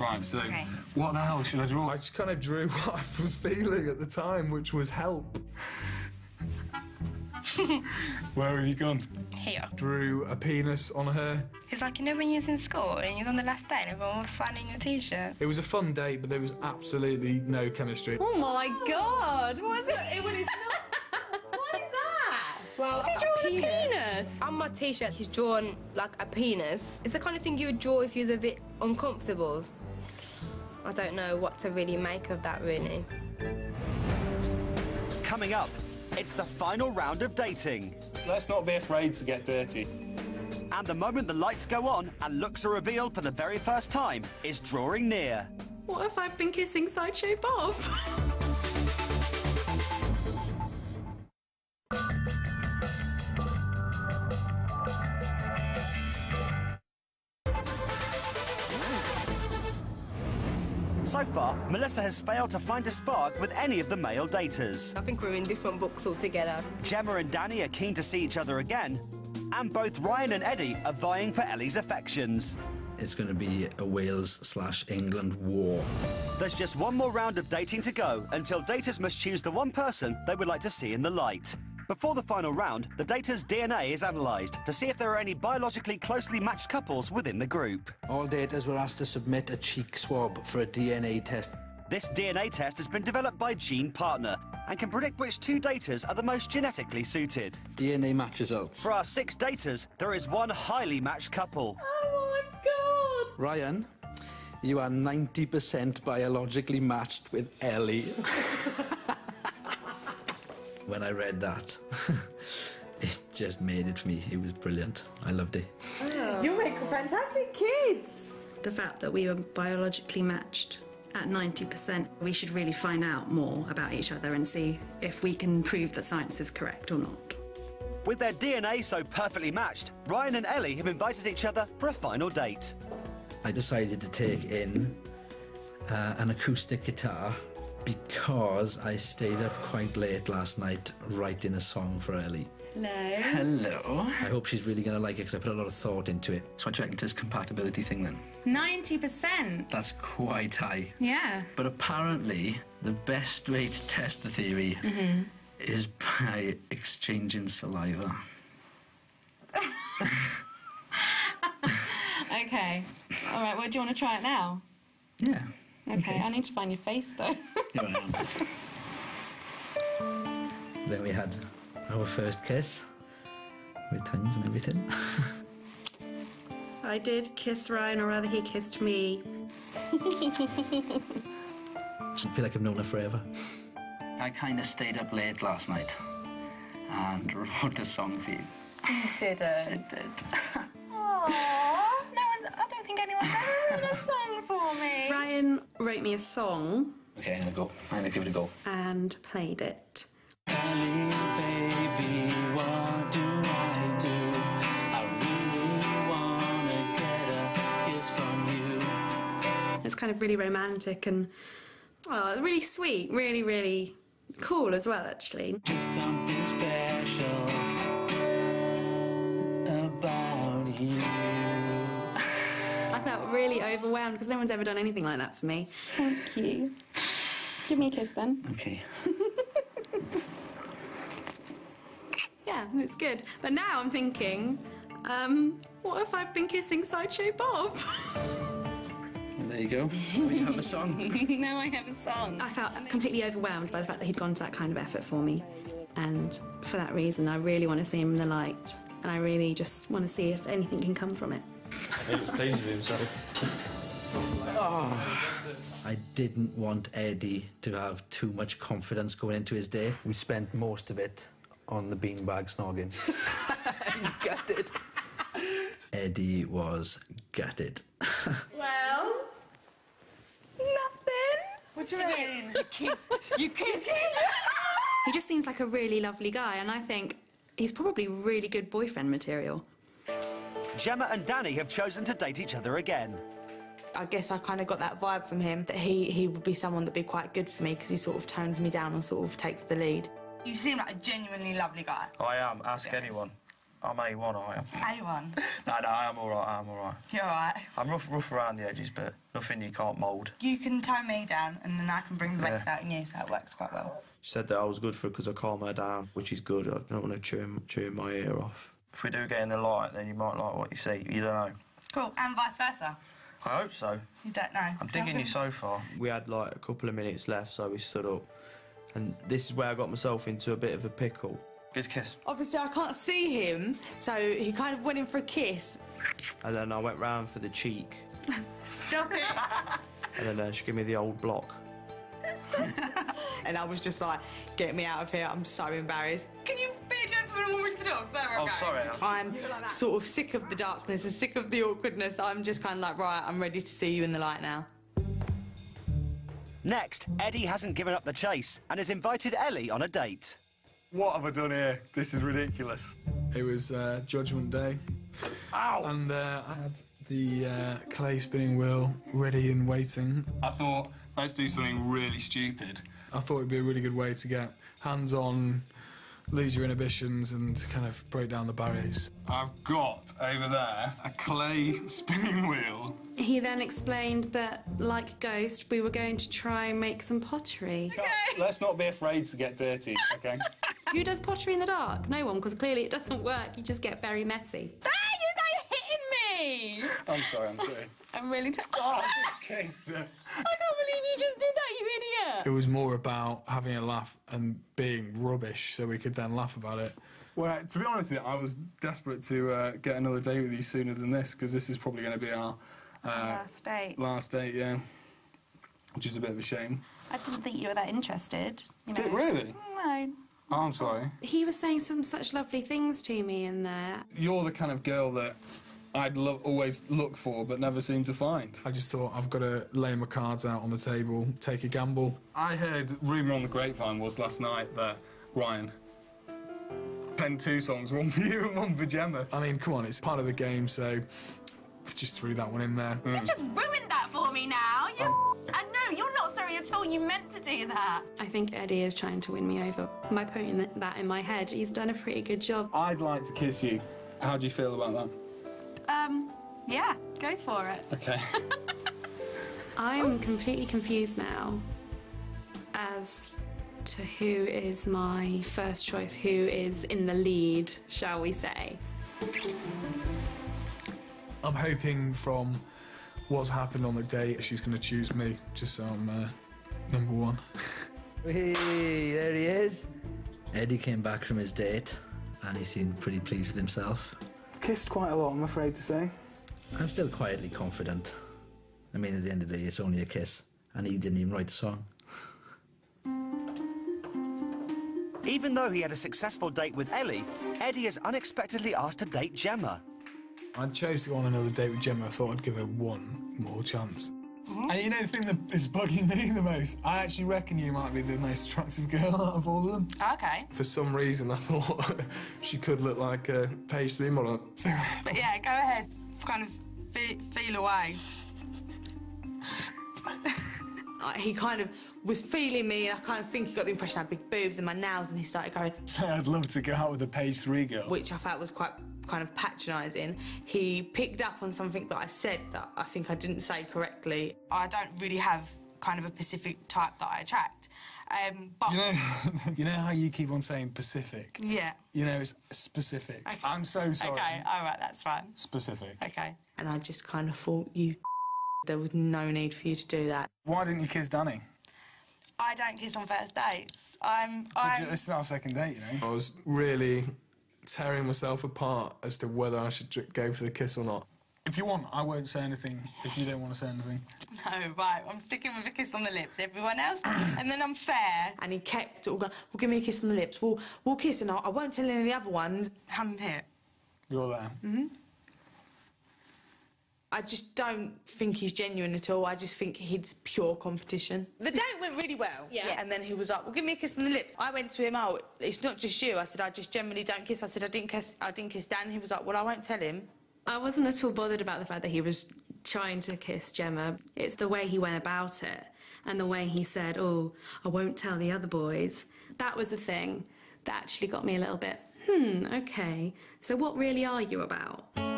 Right, so Okay. what the hell should I draw? I just kind of drew what I was feeling at the time, which was help. Where have you gone? Here. Drew a penis on her. It's like, you know when you was in school and you was on the last day and everyone was signing your t-shirt? It was a fun date, but there was absolutely no chemistry. Oh my God! What is it? What is that? Well, Has he drawn a penis? on my t-shirt he's drawn like a penis. It's the kind of thing you would draw if you was a bit uncomfortable. I don't know what to really make of that, really. Coming up, it's the final round of dating. Let's not be afraid to get dirty. And the moment the lights go on and looks are revealed for the very first time is drawing near. What if I've been kissing Sideshow Bob? So far, Melissa has failed to find a spark with any of the male daters. I think we're in different books altogether. Gemma and Danny are keen to see each other again, and both Ryan and Eddie are vying for Ellie's affections. It's going to be a Wales/England war. There's just one more round of dating to go until daters must choose the one person they would like to see in the light. Before the final round, the daters' DNA is analysed to see if there are any biologically closely matched couples within the group. All daters were asked to submit a cheek swab for a DNA test. This DNA test has been developed by Gene Partner and can predict which two daters are the most genetically suited. DNA match results. For our 6 daters, there is one highly matched couple. Oh my God! Ryan, you are 90% biologically matched with Ellie. When I read that, it just made it for me. It was brilliant. I loved it. Oh. You make fantastic kids. The fact that we were biologically matched at 90%, we should really find out more about each other and see if we can prove that science is correct or not. With their DNA so perfectly matched, Ryan and Ellie have invited each other for a final date. I decided to take in an acoustic guitar because I stayed up quite late last night writing a song for Ellie. Hello. Hello. I hope she's really going to like it because I put a lot of thought into it. So what do you reckon to this compatibility thing then? 90%. That's quite high. Yeah. But apparently the best way to test the theory is by exchanging saliva. Okay. All right, well, do you want to try it now? Yeah. Okay, I need to find your face, though. Then we had our first kiss with tongues and everything. I did kiss Ryan, or rather he kissed me. I feel like I've known her forever. I kind of stayed up late last night and wrote a song for you. You didn't. I did. Aww, I don't think anyone's ever written a song for me. Ryan wrote me a song. Okay, I'm gonna give it a go. And played it. Ellie, baby, what do I do? I really wanna get a kiss from you. It's kind of really romantic and really sweet, really, really cool as well, actually. Just something special about you. I felt really overwhelmed because no one's ever done anything like that for me. Thank you. Give me a kiss then. Okay. Yeah, it's good. But now I'm thinking, what if I've been kissing Sideshow Bob? Well, there you go. Now you have a song. Now I have a song. I felt completely overwhelmed by the fact that he'd gone to that kind of effort for me. And for that reason, I really want to see him in the light. And I really just want to see if anything can come from it. He was pleased with himself. I didn't want Eddie to have too much confidence going into his day. We spent most of it on the beanbag snogging. He's gutted. Eddie was gutted. Well, nothing. What do you mean? You kissed. You kissed. He just seems like a really lovely guy, and I think he's probably really good boyfriend material. Gemma and Danny have chosen to date each other again. I guess I kind of got that vibe from him that he would be someone that'd be quite good for me because he sort of tones me down and sort of takes the lead. You seem like a genuinely lovely guy. I am. Ask anyone. I'm A1, I am. A1? No, I am all right. You're all right. I'm rough around the edges, but nothing you can't mould. You can tone me down and then I can bring the best out in you, so it works quite well. She said that I was good for her because I calm her down, which is good. I don't want to chew my ear off. If we do get in the light, then you might like what you see. You don't know. Cool. And vice versa? I hope so. You don't know? I'm digging you so far. We had like a couple of minutes left, so we stood up. And this is where I got myself into a bit of a pickle. Give us a kiss. Obviously, I can't see him, so he kind of went in for a kiss. And then I went round for the cheek. Stop it! And then she gave me the old block. And I was just like, get me out of here, I'm so embarrassed. Can you be a gentleman and walk to the dogs? Oh, sorry. I'm sort of sick of the darkness and sick of the awkwardness. I'm just kind of like, right, I'm ready to see you in the light now. Next, Eddie hasn't given up the chase and has invited Ellie on a date. What have I done here? This is ridiculous. It was Judgment Day. Ow! And I had the clay spinning wheel ready and waiting. I thought, let's do something really stupid. I thought it'd be a really good way to get hands-on, lose your inhibitions and kind of break down the barriers. I've got, over there, a clay spinning wheel. He then explained that, like Ghost, we were going to try and make some pottery. Okay. Let's not be afraid to get dirty, OK? Who does pottery in the dark? No one, because clearly it doesn't work. You just get very messy. Ah, you're hitting me! I'm sorry. I'm really Oh, I just kissed her. I can't believe you just did that, you idiot! It was more about having a laugh and being rubbish so we could then laugh about it. Well, to be honest with you, I was desperate to get another date with you sooner than this, because this is probably going to be our... last date. Last date, yeah. Which is a bit of a shame. I didn't think you were that interested. You know. Did it really? No. Oh, I'm sorry. He was saying some such lovely things to me in there. You're the kind of girl that I'd always look for but never seem to find. I just thought I've got to lay my cards out on the table, take a gamble. I heard rumour on the grapevine was last night that Ryan penned 2 songs, one for you and one for Gemma. I mean, come on, it's part of the game, so just threw that one in there. You just ruined that for me now. I know, you're not sorry at all. You meant to do that. I think Eddie is trying to win me over. By putting that in my head, he's done a pretty good job. I'd like to kiss you. How do you feel about that? Yeah, go for it. Okay. I'm completely confused now as to who is my first choice, who is in the lead, shall we say. I'm hoping from what's happened on the date, she's going to choose me, just so I'm number 1. Hey, there he is. Eddie came back from his date and he seemed pretty pleased with himself. Kissed quite a lot, I'm afraid to say. I'm still quietly confident. I mean, at the end of the day, it's only a kiss, and he didn't even write a song. Even though he had a successful date with Ellie, Eddie has unexpectedly asked to date Gemma. I chose to go on another date with Gemma. I thought I'd give her one more chance. And you know the thing that is bugging me the most? I actually reckon you might be the most attractive girl out of all of them. Okay. For some reason, I thought she could look like a page 3 model. So... But yeah, go ahead. Kind of feel away. He kind of was feeling me, and I kind of think he got the impression I had big boobs and my nails, and he started going... So I'd love to go out with a page 3 girl. Which I felt was quite kind of patronising. He picked up on something that I said that I think I didn't say correctly. I don't really have kind of a specific type that I attract. But... You know how you keep on saying Pacific? Yeah. You know, it's specific. Okay. I'm so sorry. Okay, all right, that's fine. Specific. Okay. And I just kind of thought, there was no need for you to do that. Why didn't you kiss Danny? I don't kiss on first dates. This is our second date, you know. I was really tearing myself apart as to whether I should go for the kiss or not. If you want, I won't say anything if you don't want to say anything. No, right, I'm sticking with a kiss on the lips. Everyone else, and then I'm fair. And he kept all going, well, give me a kiss on the lips. We'll kiss, and I won't tell any of the other ones. I'm here. You're there. Mm-hmm. I just don't think he's genuine at all. I just think he's pure competition. The date went really well. Yeah. And then he was like, well, give me a kiss on the lips. I went to him, oh, it's not just you. I said, I just generally don't kiss. I said, I didn't kiss Dan. He was like, well, I won't tell him. I wasn't at all bothered about the fact that he was trying to kiss Gemma. It's the way he went about it and the way he said, oh, I won't tell the other boys. That was the thing that actually got me a little bit, Okay. So what really are you about?